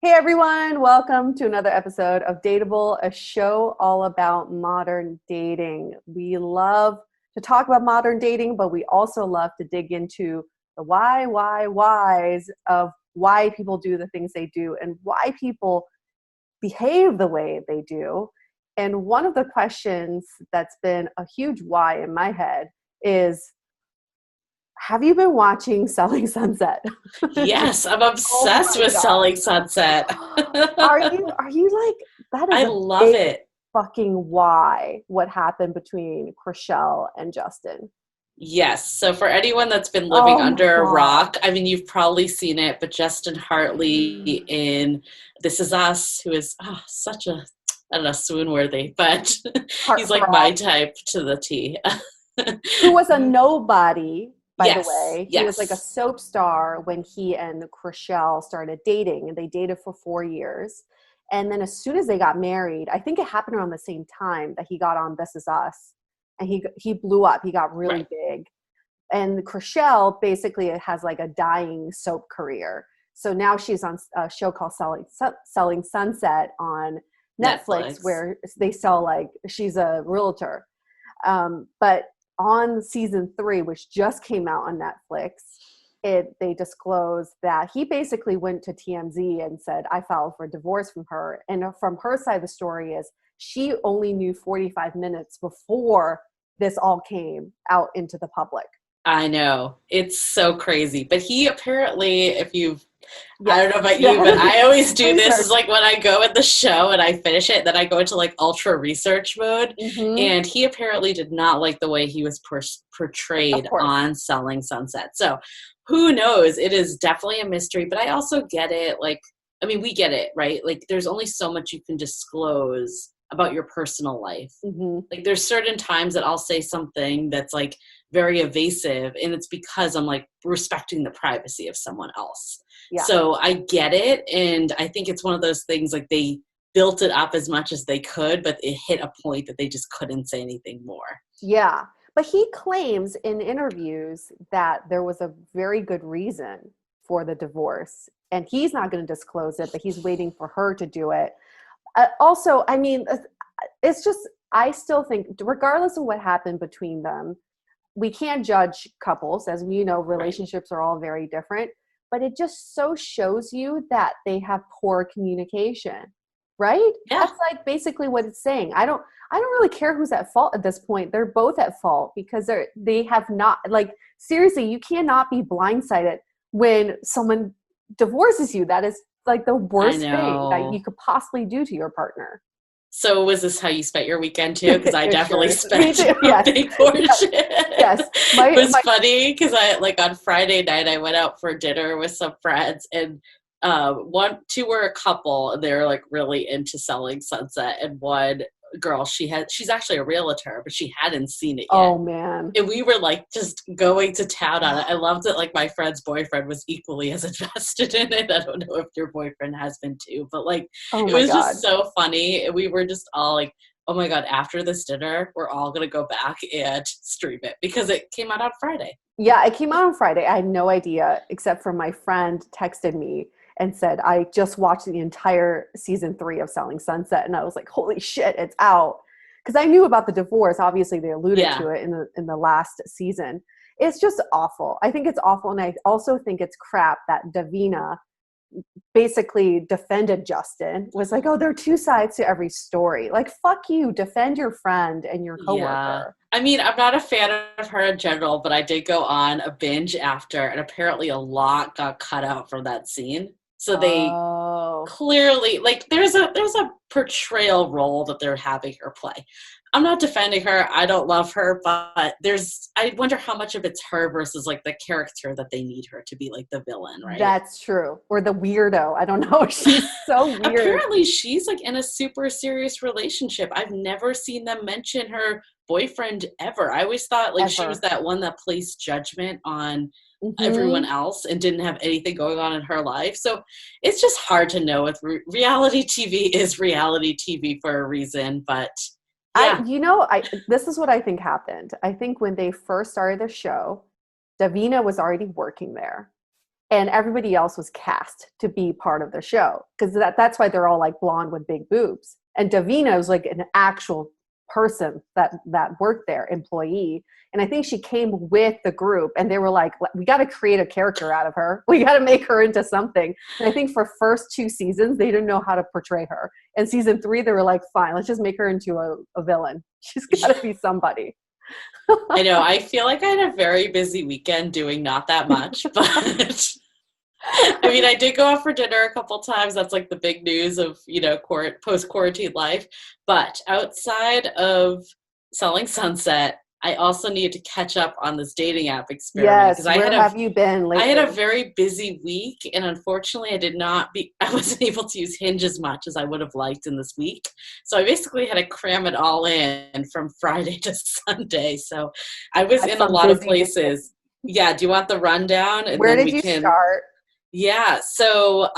Hey everyone, welcome to another episode of Dateable, a show all about modern dating. We love to talk about modern dating, but we also love to dig into the whys of why people do the things they do and why people behave the way they do. And one of the questions that's been a huge why in my head is, have you been watching Selling Sunset? Yes, I'm Oh obsessed my with God. Selling Sunset. Are you like, that is I a love big it. fucking why what happened between Chrishell and Justin. Yes. So for anyone that's been living Oh my under a God. rock, I mean, you've probably seen it, but Justin Hartley in This Is Us, who is such a, I don't know, swoon worthy, but he's like my Heartthrob. type to the T. Who was a nobody, by the Yes, way. He was like a yes. soap star when he and Chrishell started dating, and they dated for 4 years. And then as soon as they got married, I think it happened around the same time that he got on This Is Us, and he blew up. He got really Right. big. And Chrishell basically has like a dying soap career. So now she's on a show called Selling Sunset on Netflix, Netflix. where they sell, like, she's a realtor. But on season 3, which just came out on Netflix, they disclosed that he basically went to TMZ and said, I filed for divorce from her. And from her side of the story is she only knew 45 minutes before this all came out into the public. I know. It's so crazy. But he apparently, if you've I Yes. don't know about you, but Yes. I always do this is Research. like when I go in the show and I finish it, then I go into like ultra research mode. Mm-hmm. And he apparently did not like the way he was Of portrayed course. on Selling Sunset. So who knows? It is definitely a mystery, but I also get it. Like, I mean, we get it, right? Like, there's only so much you can disclose about your personal life. Mm-hmm. Like, there's certain times that I'll say something that's like very evasive, and it's because I'm like respecting the privacy of someone else. Yeah. So I get it. And I think it's one of those things like they built it up as much as they could, but it hit a point that they just couldn't say anything more. Yeah. But he claims in interviews that there was a very good reason for the divorce. And he's not going to disclose it, but he's waiting for her to do it. Also, I mean, it's just, I still think, regardless of what happened between them, we can't judge couples. As we know, Right. relationships are all very different. But it just so shows you that they have poor communication, right? Yeah. That's like basically what it's saying. I don't really care who's at fault at this point. They're both at fault because they have not, like, seriously, you cannot be blindsided when someone divorces you. That is like the I worst thing that you know. could possibly do to your partner. So was this how you spent your weekend too? Because I definitely Sure. Me spent too. a Yes. big Yes. portion. Yes. It My was my funny because I like on Friday night I went out for dinner with some friends, and two were a couple and they were like really into Selling Sunset, and one girl, she's actually a realtor, but she hadn't seen it yet. Oh man. And we were like just going to town on it. I loved it. Like my friend's boyfriend was equally as invested in it. I don't know if your boyfriend has been too, but like Oh it my was God. just so funny. And we were just all like, oh my God, after this dinner, we're all going to go back and stream it because it came out on Friday. Yeah, it came out on Friday. I had no idea, except for my friend texted me and said, I just watched the entire season 3 of Selling Sunset. And I was like, holy shit, it's out. Because I knew about the divorce. Obviously, they alluded Yeah. to it in the last season. It's just awful. I think it's awful. And I also think it's crap that Davina basically defended Justin, was like, oh, there are two sides to every story. Like, fuck you, defend your friend and your Yeah. coworker. I mean, I'm not a fan of her in general, but I did go on a binge after, and apparently a lot got cut out from that scene. So they Oh, clearly like there's a portrayal role that they're having her play. I'm not defending her. I don't love her, but I wonder how much of it's her versus like the character that they need her to be like the villain, right? that's true. Or the weirdo. I don't know. She's so weird. Apparently she's like in a super serious relationship. I've never seen them mention her boyfriend ever. I always thought like she was Ever. that one that placed judgment on everyone Hmm. else and didn't have anything going on in her life. So it's just hard to know with reality TV is reality TV for a reason. But yeah, This is what I think happened. I think when they first started the show, Davina was already working there. and everybody else was cast to be part of the show, because that's why they're all like blonde with big boobs. And Davina was like an actual person that worked there, employee. And I think she came with the group, and they were like, we got to create a character out of her. We got to make her into something. And I think for first 2 seasons, they didn't know how to portray her. And season 3, they were like, fine, let's just make her into a villain. She's got to be somebody. I know. I feel like I had a very busy weekend doing not that much, but I mean, I did go out for dinner a couple times. That's like the big news of, post-quarantine life. But outside of Selling Sunset, I also needed to catch up on this dating app experiment. Yes, where have you been lately? I had a very busy week, and unfortunately I wasn't able to use Hinge as much as I would have liked in this week. So I basically had to cram it all in from Friday to Sunday. So I was in a lot of places. Yeah, do you want the rundown? And where did you start? Yeah, so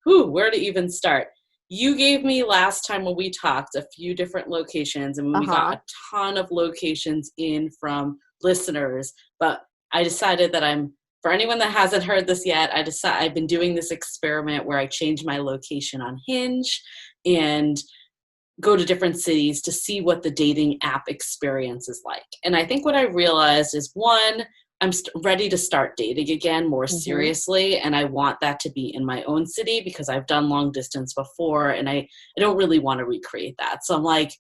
where to even start? You gave me last time when we talked a few different locations, and we got a ton of locations in from listeners. But I decided that for anyone that hasn't heard this yet, I've been doing this experiment where I change my location on Hinge and go to different cities to see what the dating app experience is like. And I think what I realized is, one, I'm ready to start dating again more seriously, and I want that to be in my own city because I've done long distance before, and I don't really want to recreate that. So I'm like,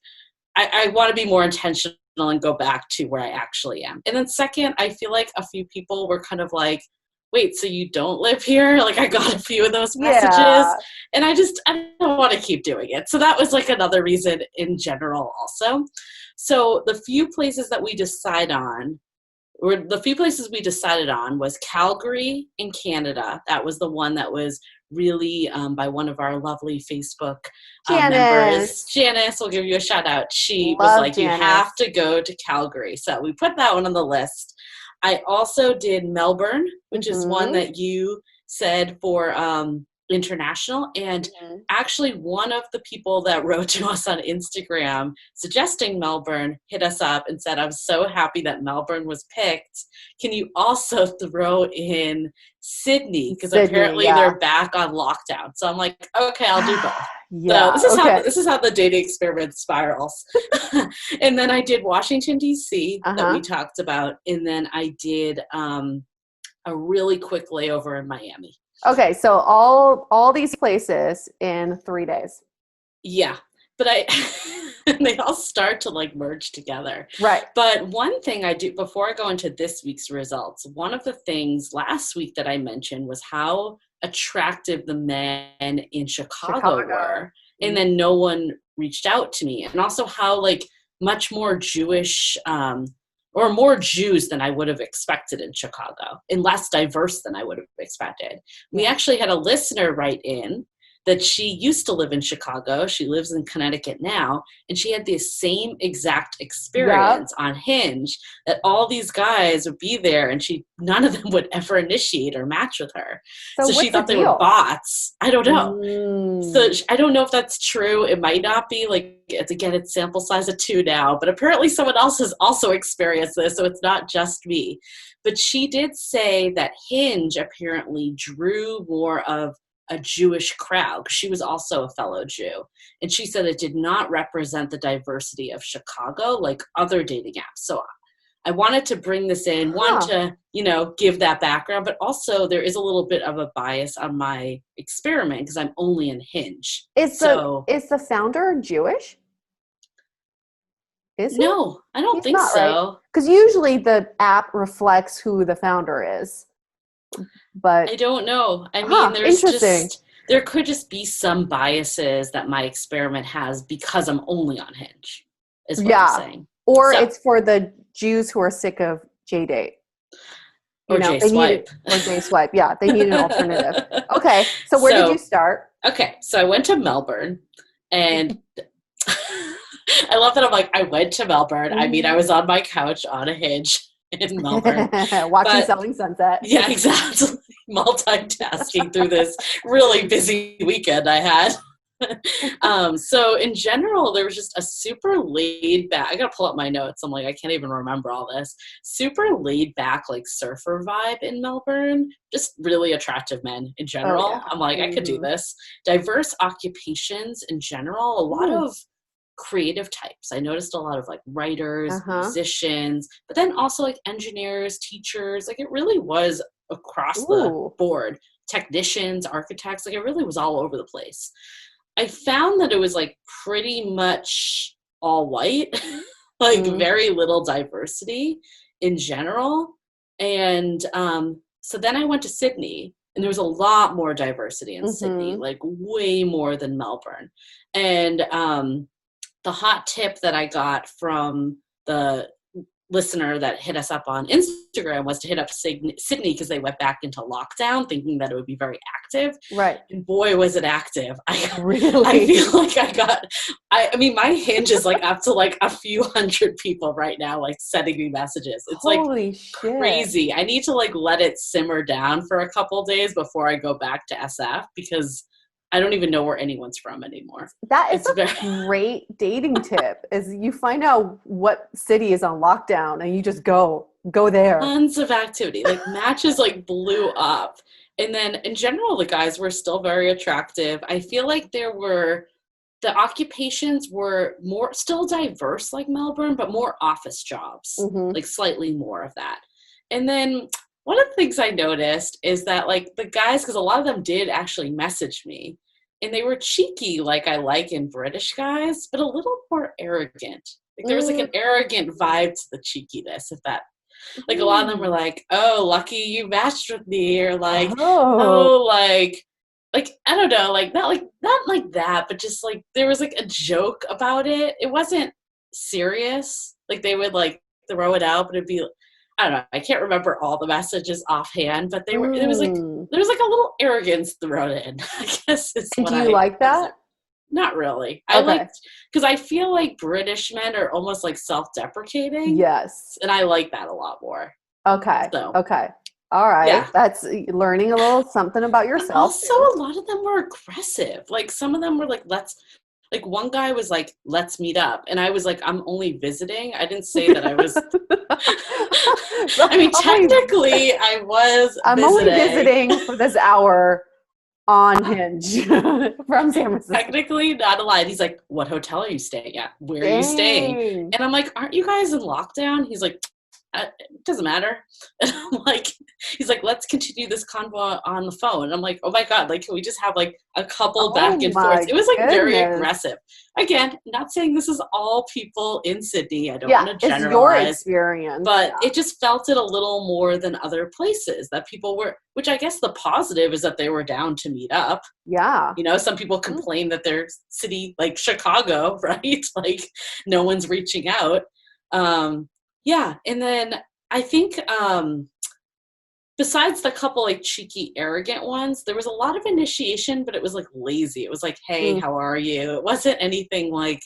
I want to be more intentional and go back to where I actually am. And then second, I feel like a few people were kind of like, wait, so you don't live here? Like, I got a few of those messages, and I don't want to keep doing it. So that was like another reason in general also. So the few places we decided on was Calgary in Canada. That was the one that was really by one of our lovely Facebook members. Janice, we'll give you a shout out. She was like, Janice, you have to go to Calgary. So we put that one on the list. I also did Melbourne, which is one that you said for international. And actually one of the people that wrote to us on Instagram suggesting Melbourne hit us up and said, I'm so happy that Melbourne was picked. Can you also throw in Sydney? Because apparently they're back on lockdown. So I'm like, okay, I'll do both. So this is how the dating experiment spirals. And then I did Washington, D.C. that we talked about. And then I did a really quick layover in Miami. Okay, so all these places in 3 days. Yeah, but they all start to like merge together. Right. But one thing I do before I go into this week's results, one of the things last week that I mentioned was how attractive the men in Chicago were. And then no one reached out to me. And also how like much more Jewish or more Jews than I would have expected in Chicago, and less diverse than I would have expected. We actually had a listener write in that she used to live in Chicago. She lives in Connecticut now, and she had the same exact experience on Hinge, that all these guys would be there, and none of them would ever initiate or match with her. So she thought they were bots. I don't know. So I don't know if that's true. It might not be. Like, it's sample size of 2 now, but apparently someone else has also experienced this, so it's not just me. But she did say that Hinge apparently drew more of a Jewish crowd. She was also a fellow Jew. And she said it did not represent the diversity of Chicago like other dating apps. So I wanted to bring this in, to, give that background, but also there is a little bit of a bias on my experiment because I'm only in Hinge. Is the founder Jewish? Is he? No, I don't think so. Because usually the app reflects who the founder is. But I don't know. I mean, there could just be some biases that my experiment has because I'm only on Hinge, is what I'm saying. Or it's for the Jews who are sick of J-Date. Or J-Swipe. Or J-Swipe, yeah. They need an alternative. Okay, so where did you start? Okay, so I went to Melbourne, and I love that I'm like, I went to Melbourne. I mean, I was on my couch on a Hinge in Melbourne. Watching Selling Sunset. Yeah, exactly. Multitasking through this really busy weekend I had. So in general, there was just a super laid back, I gotta pull up my notes. I'm like, I can't even remember all this. Super laid back, like surfer vibe in Melbourne. Just really attractive men in general. yeah. I'm like, I could do this. Diverse occupations in general, a lot of creative types. I noticed a lot of like writers, musicians, but then also like engineers, teachers. Like it really was across the board. Technicians, architects, like it really was all over the place. I found that it was like pretty much all white, like very little diversity in general. And so then I went to Sydney, and there was a lot more diversity in Sydney, like way more than Melbourne. And the hot tip that I got from the listener that hit us up on Instagram was to hit up Sydney because they went back into lockdown thinking that it would be very active. Right. And boy, was it active. I Really? feel like I mean, my Hinge is like up to like a few hundred people right now, like sending me messages. It's Holy like shit. crazy. I need to like let it simmer down for a couple days before I go back to SF because I don't even know where anyone's from anymore. That is great dating tip, is you find out what city is on lockdown and you just go there. Tons of activity. Like matches like blew up. And then in general, the guys were still very attractive. I feel like the occupations were more still diverse like Melbourne, but more office jobs, like slightly more of that. And then one of the things I noticed is that like the guys, because a lot of them did actually message me, and they were cheeky like I like in British guys, but a little more arrogant. Like there was like an arrogant vibe to the cheekiness, if that, like a lot of them were like, oh, lucky you matched with me, or like, like I don't know, like not like that, but just like there was like a joke about it. It wasn't serious. Like they would like throw it out, but it'd be, I don't know, I can't remember all the messages offhand, but they were, there was like a little arrogance thrown in, I guess. And do you like that? Not really. I like, because I feel like British men are almost like self-deprecating. Yes. And I like that a lot more. Okay. So, okay. All right. Yeah. That's learning a little something about yourself. And also, a lot of them were aggressive. Like some of them were like, like one guy was like, let's meet up. And I was like, I'm only visiting. I didn't say that I was. I mean, technically I was only visiting for this hour on Hinge from San Francisco. Technically not allowed. He's like, what hotel are you staying at? Where are you staying? And I'm like, aren't you guys in lockdown? He's like, it doesn't matter. And I'm like, he's like, let's continue this convo on the phone. And I'm like, oh my God, like, can we just have like a couple back and forth? It was like very aggressive. Again, not saying this is all people in Sydney. I don't want to generalize. It's your experience. But it just felt it a little more than other places that people were, which I guess the positive is that they were down to meet up. Yeah. You know, some people complain that their city, like Chicago, right? Like no one's reaching out. Yeah, and then I think besides the couple like cheeky, arrogant ones, there was a lot of initiation, but it was like lazy. It was like, hey, how are you? It wasn't anything like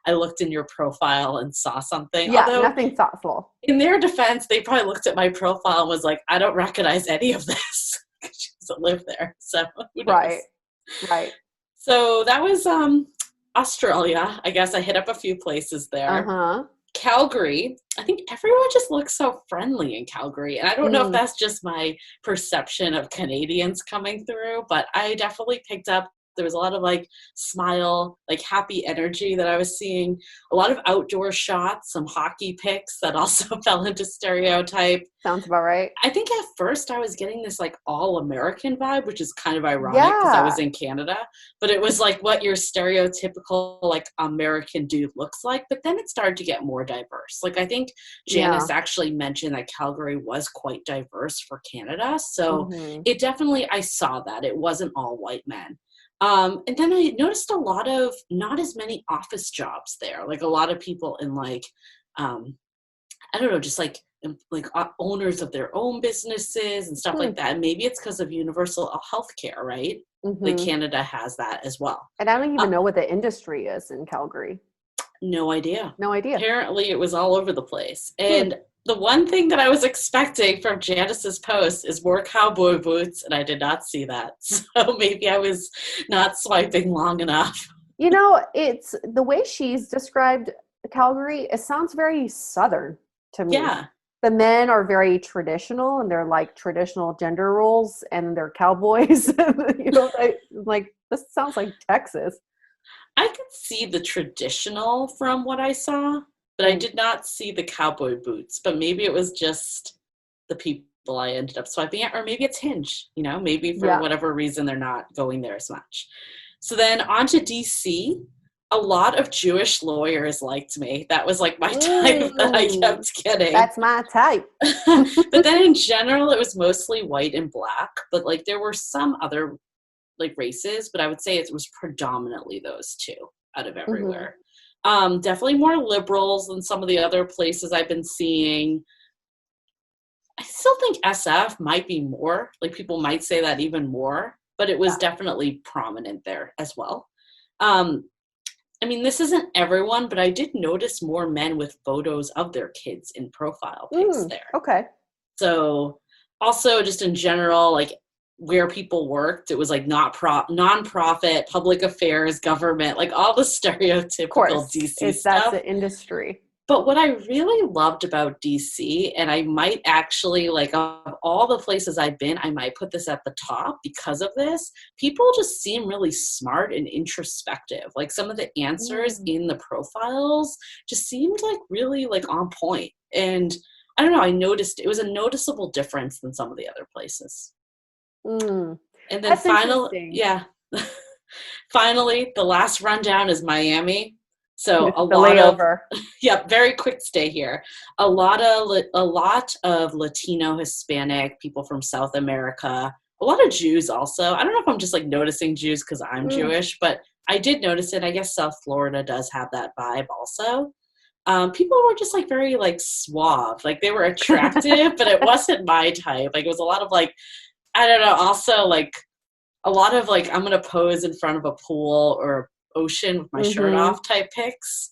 I looked in your profile and saw something. Yeah, nothing thoughtful. In their defense, they probably looked at my profile and was like, I don't recognize any of this. She doesn't live there. So who knows? Right. So that was Australia. I guess I hit up a few places there. Calgary, I think everyone just looks so friendly in Calgary. And I don't know if that's just my perception of Canadians coming through, but I definitely picked up, there was a lot of like smile, like happy energy that I was seeing. A lot of outdoor shots, some hockey pics that also fell into stereotype. Sounds about right. I think at first I was getting this like all American vibe, which is kind of ironic because I was in Canada, but it was like what your stereotypical like American dude looks like. But then it started to get more diverse. Like I think Janice actually mentioned that Calgary was quite diverse for Canada. So it definitely, I saw that it wasn't all white men. And then I noticed a lot of not as many office jobs there, like a lot of people in like, I don't know, just like owners of their own businesses and stuff like that. And maybe it's because of universal health care, right? Like Canada has that as well. And I don't even know what the industry is in Calgary. No idea. No idea. Apparently it was all over the place. And the one thing that I was expecting from Janice's post is more cowboy boots, and I did not see that. So maybe I was not swiping long enough. You know, it's the way she's described Calgary, it sounds very southern to me. Yeah, The men are very traditional and they're like traditional gender roles and they're cowboys. You know, like this sounds like Texas. I could see the traditional from what I saw, but I Mm, did not see the cowboy boots. But maybe it was just the people I ended up swiping at, or maybe it's Hinge, maybe for yeah. whatever reason they're not going there as much. So then on to DC. A lot of Jewish lawyers liked me. That was like my type that I Mm, kept getting. that's my type. But then in general, it was mostly white and black, but like there were some other like races, but I would say it was predominantly those two out of Hmm. everywhere. Definitely more liberals than some of the other places I've been seeing. I still think SF might be more, like people might say that even more, but it was Yeah. definitely prominent there as well. Um, I mean, this isn't everyone, but I did notice more men with photos of their kids in profile pics Mm, there. okay. So also just in general, like where people worked, it was like not non-profit, public affairs, government, like all the Of stereotypical course, DC it's that's stuff. the industry. But what I really loved about DC, and I might actually, like, of all the places I've been, I might put this at the top because of this. People just seem really smart and introspective. Like, some of the answers Mm, in the profiles just seemed like really, like, on point. And I don't know, I noticed it was a noticeable difference than some of the other places. mm. And then That's interesting. yeah. Finally, the last rundown is Miami. So a The lot of layover. yeah, very quick stay here. A lot of Latino, Hispanic people from South America. A lot of Jews also. I don't know if I'm just like noticing Jews because I'm Mm. Jewish, but I did notice it. I guess South Florida does have that vibe also. People were just like very like suave, like they were attractive, but it wasn't my type. Like it was a lot of like I don't know. Also like a lot of like I'm gonna pose in front of a pool or ocean with my shirt Hmm. off type pics.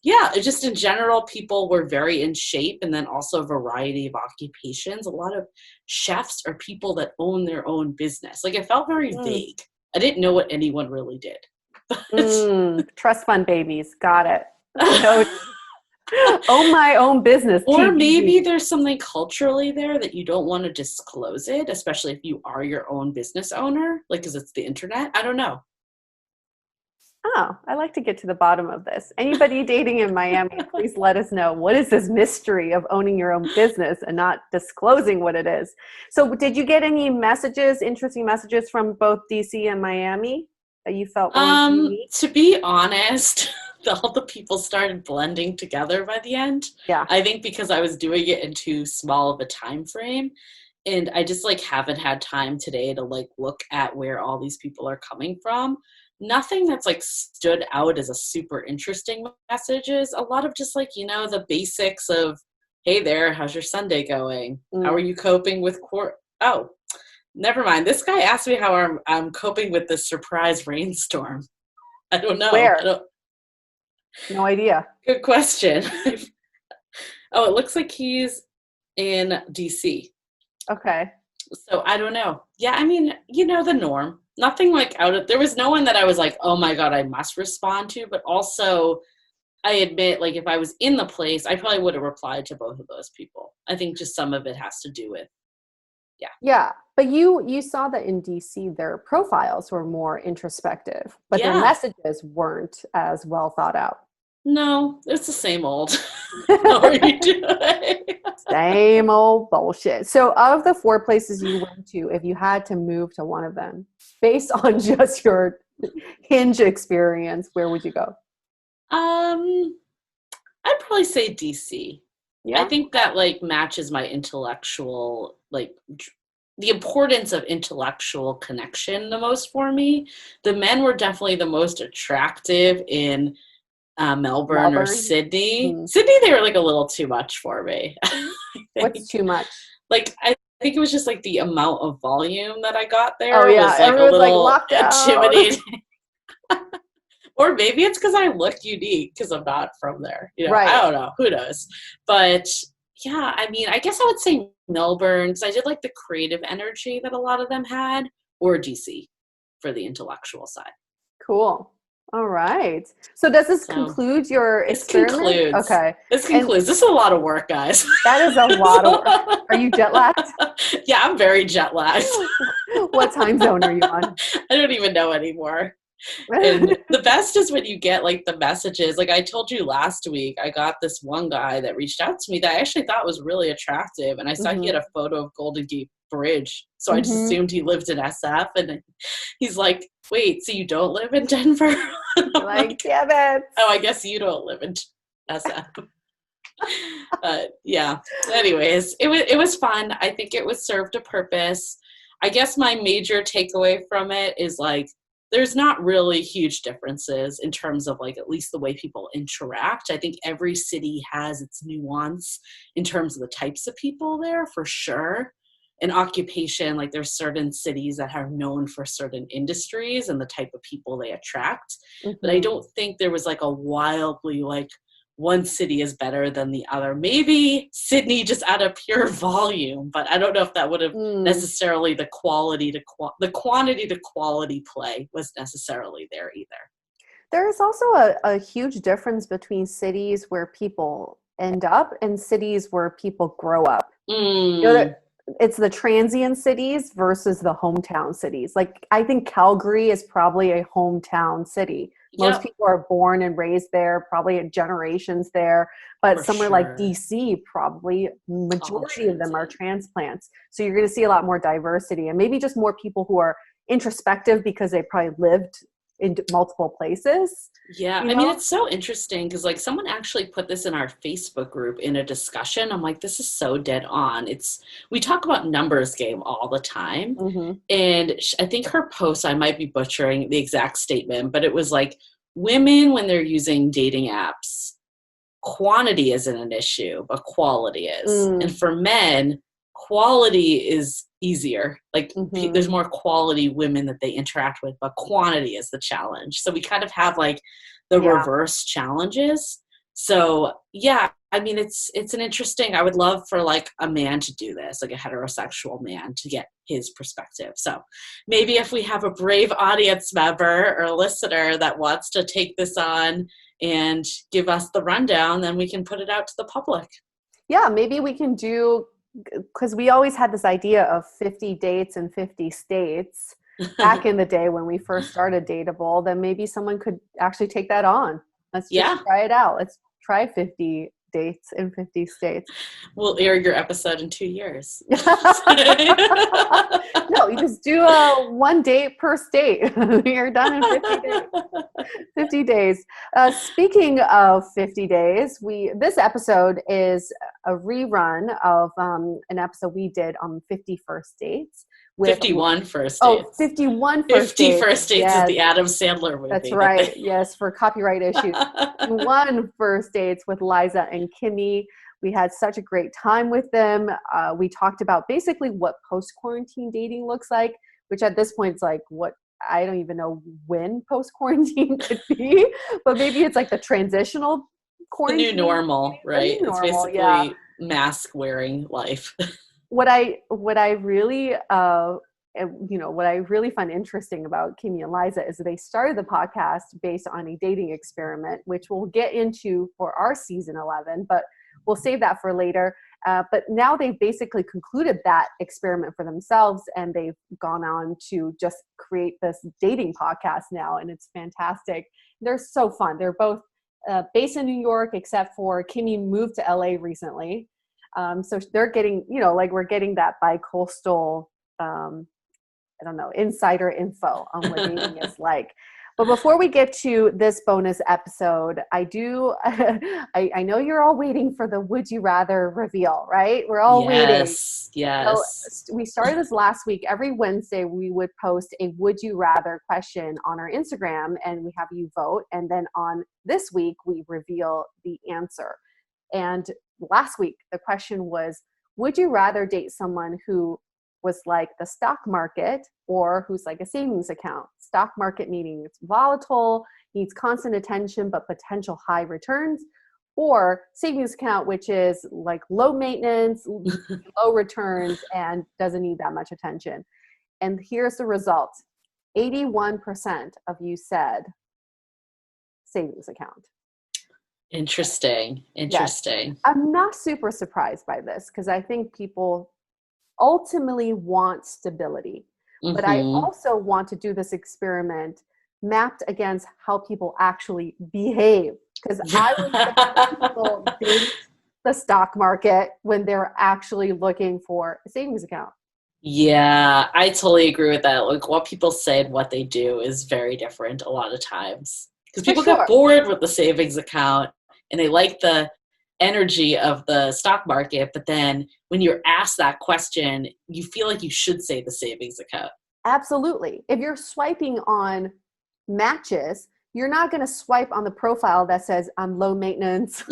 Yeah, it just in general, people were very in shape, and then also a variety of occupations. A lot of chefs are people that own their own business. Like it felt very Mm. vague. I didn't know what anyone really did. Mm. Trust fund babies. Got it. No, own my own business. Or maybe TBD. there's something culturally there that you don't want to disclose it, especially if you are your own business owner, like because it's the internet. I don't know. Oh, I like to get to the bottom of this. Anybody dating in Miami, please let us know. What is this mystery of owning your own business and not disclosing what it is? So, did you get any messages, interesting messages from both DC and Miami that you felt were unique? To be honest, all the people started blending together by the end. Yeah. I think because I was doing it in too small of a time frame. And I just like haven't had time today to like look at where all these people are coming from. Nothing that's like stood out as a super interesting messages. A lot of just like, the basics of, hey there, how's your Sunday going? How are Mm. you coping with Oh, never mind. This guy asked me how I'm coping with this surprise rainstorm. I don't know. I Where? don't. No idea. Good question. Oh, it looks like he's in DC. Okay. So I don't know. Yeah, I mean, the norm. Nothing like there was no one that I was like, oh my God, I must respond to. But also, I admit, like, if I was in the place, I probably would have replied to both of those people. I think just some of it has to do with, yeah. Yeah, but you saw that in DC their profiles were more introspective, but their Yeah. messages weren't as well thought out. No, it's the same old. How are you doing? Same old bullshit. So, of the four places you went to, if you had to move to one of them, based on just your Hinge experience, where would you go? Um, I'd probably say DC. I Yeah. think that like matches my intellectual like the importance of intellectual connection the most for me. The men were definitely the most attractive in Melbourne or Melbourne. Sydney. Mm. Sydney, they were like a little too much for me. I What's think. too much? Like I think it was just like the amount of volume that I got Oh there yeah, was like a everyone's like little locked out. intimidating. Or maybe it's because I look unique because I'm not from there. You know, Right. I don't know. Who knows? But yeah, I mean, I guess I would say Melbourne because I did like the creative energy that a lot of them had, or DC for the intellectual side. Cool. All right. So does this So conclude your this experiment? concludes. Okay. This And concludes. This is a lot of work, guys. that is a lot of work. Are you jet lagged? Yeah, I'm very jet lagged. What time zone are you on? I don't even know anymore. And the best is when you get like the messages. Like I told you last week, I got this one guy that reached out to me that I actually thought was really attractive. And I saw he had a photo of Golden Gate Bridge. So I just assumed he lived in SF. And he's like, wait, so you don't live in Denver? Like, damn it. Oh, I guess you don't live in SF. Yeah. Anyways, it was fun. I think it was served a purpose. I guess my major takeaway from it is like, there's not really huge differences in terms of like at least the way people interact. I think every city has its nuance in terms of the types of people there for sure. In occupation, like there's certain cities that are known for certain industries and the type of people they attract. But I don't think there was like a wildly like one city is better than the other. Maybe Sydney just out of pure volume, but I don't know if that would have necessarily the quantity to quality play was necessarily there either. There is also a huge difference between cities where people end up and cities where people grow up. You know, it's the transient cities versus the hometown cities. Like I think Calgary is probably a hometown city. Most people are born and raised there, probably generations there. But somewhere like DC, probably majority of them are transplants. So you're going to see a lot more diversity and maybe just more people who are introspective because they probably lived in multiple places. Yeah, I mean, it's so interesting because like someone actually put this in our Facebook group in a discussion. I'm like, this is so dead on. We talk about numbers game all the time. And I think her post, I might be butchering the exact statement, but it was like women, when they're using dating apps, quantity isn't an issue, but quality is. And for men, quality is easier. Like there's more quality women that they interact with, but quantity is the challenge. So we kind of have like the reverse challenges. So yeah, I mean, it's an interesting, I would love for like a man to do this, like a heterosexual man to get his perspective. So maybe if we have a brave audience member or listener that wants to take this on and give us the rundown, then we can put it out to the public. Yeah, maybe we can do, because we always had this idea of 50 dates in 50 states back in the day when we first started Dateable, then maybe someone could actually take that on. Let's just try it out. Let's try 50 dates in 50 states. We'll air your episode in 2 years. No, you just do one date per state. You're done in 50 days. 50 days. Speaking of 50 days, this episode is a rerun of an episode we did on 50 first dates. 51 first dates. Oh, 51 first 50 dates. first dates is the Adam Sandler movie. That's right. Yes, for copyright issues. 51 first dates with Liza and Kimmy. We had such a great time with them. We talked about basically what post-quarantine dating looks like, which at this point is like I don't even know when post-quarantine could be, but maybe it's like the transitional quarantine. The new normal, right? New normal, it's basically mask-wearing life. What I really what I really find interesting about Kimmy and Liza is they started the podcast based on a dating experiment, which we'll get into for our season 11, but we'll save that for later. But now they've basically concluded that experiment for themselves, and they've gone on to just create this dating podcast now, and it's fantastic. They're so fun. They're both based in New York, except for Kimmy moved to LA recently. So they're getting, we're getting that bi-coastal, insider info on what dating is like. But before we get to this bonus episode, I know you're all waiting for the would you rather reveal, right? We're all waiting. Yes. So we started this last week. Every Wednesday, we would post a would you rather question on our Instagram, and we have you vote. And then on this week, we reveal the answer. And last week, the question was, would you rather date someone who was like the stock market or who's like a savings account? stock market, meaning it's volatile, needs constant attention, but potential high returns, or savings account, which is like low maintenance, low returns, and doesn't need that much attention. And here's the results. 81% of you said savings account. Interesting. Yes. I'm not super surprised by this because I think people ultimately want stability. But I also want to do this experiment mapped against how people actually behave. Because I would say people date the stock market when they're actually looking for a savings account. Yeah, I totally agree with that. Like what people say and what they do is very different a lot of times. Because people get bored with the savings account and they like the energy of the stock market, but then when you're asked that question, you feel like you should say the savings account. Absolutely. If you're swiping on matches, you're not going to swipe on the profile that says I'm low maintenance.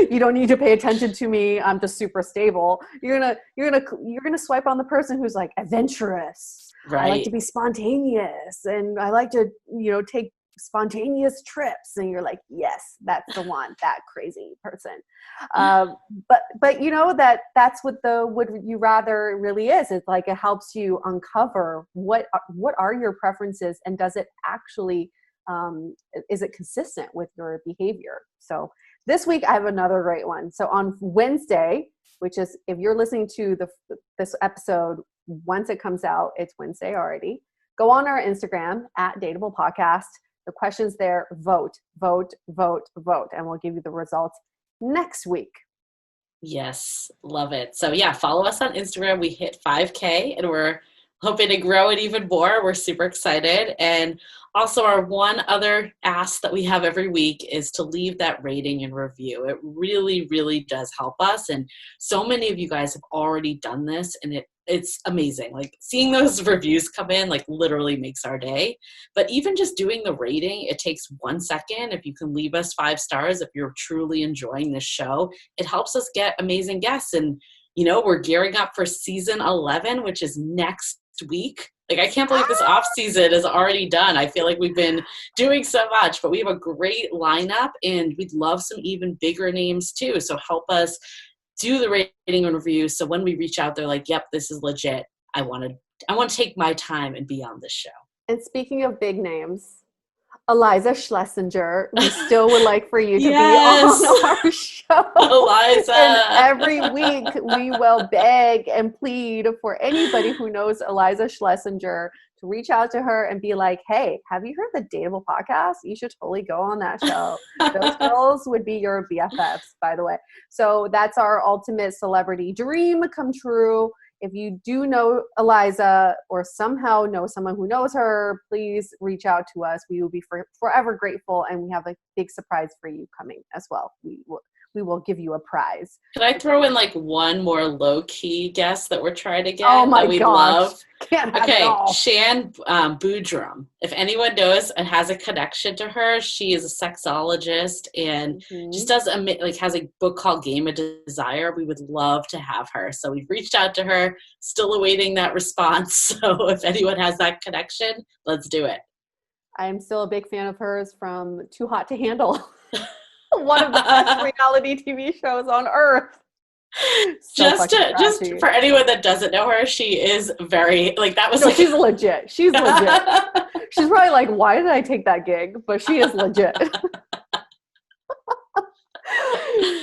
You don't need to pay attention to me. I'm just super stable. You're gonna swipe on the person who's like adventurous. Right. I like to be spontaneous, and I like to take spontaneous trips. And you're like, yes, that's the one. That crazy person. But you know that's what the would you rather really is. It's like it helps you uncover what are your preferences, and does it actually is it consistent with your behavior? So this week I have another great one. So on Wednesday, which is if you're listening to this episode once it comes out, it's Wednesday already. Go on our Instagram at Dateable Podcast. The questions there, vote, and we'll give you the results next week. Yes, love it. So yeah, follow us on Instagram. We hit 5K and we're hoping to grow it even more. We're super excited. And also our one other ask that we have every week is to leave that rating and review. It really, really does help us. And so many of you guys have already done this, and it's amazing. Like seeing those reviews come in like literally makes our day. But even just doing the rating, it takes 1 second. If you can leave us 5 stars, if you're truly enjoying this show, it helps us get amazing guests. And we're gearing up for season 11, which is next week. Like I can't believe this off season is already done. I feel like we've been doing so much, but we have a great lineup and we'd love some even bigger names too. So help us do the rating and review. So when we reach out, they're like, yep, this is legit. I want to take my time and be on this show. And speaking of big names, Eliza Schlesinger, we still would like for you to be on our show. Eliza. And every week we will beg and plead for anybody who knows Eliza Schlesinger to reach out to her and be like, hey, have you heard the Dateable podcast? You should totally go on that show. Those girls would be your BFFs, by the way. So that's our ultimate celebrity dream come true. If you do know Eliza or somehow know someone who knows her, please reach out to us. We will be forever grateful, and we have a big surprise for you coming as well. We will give you a prize. Can I throw in like one more low-key guest that we're trying to get? Oh my that we'd gosh. Love? Can't have it all. Shan Boodram. If anyone knows and has a connection to her, she is a sexologist and just does has a book called Game of Desire. We would love to have her. So we've reached out to her, still awaiting that response. So if anyone has that connection, let's do it. I'm still a big fan of hers from Too Hot to Handle. One of the best reality TV shows on earth. Just for anyone that doesn't know her, she is very she's legit. She's legit. She's probably like, why did I take that gig? But she is legit.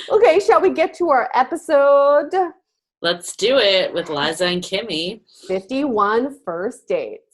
Okay, shall we get to our episode? Let's do it with Liza and Kimmy. 51 First Dates.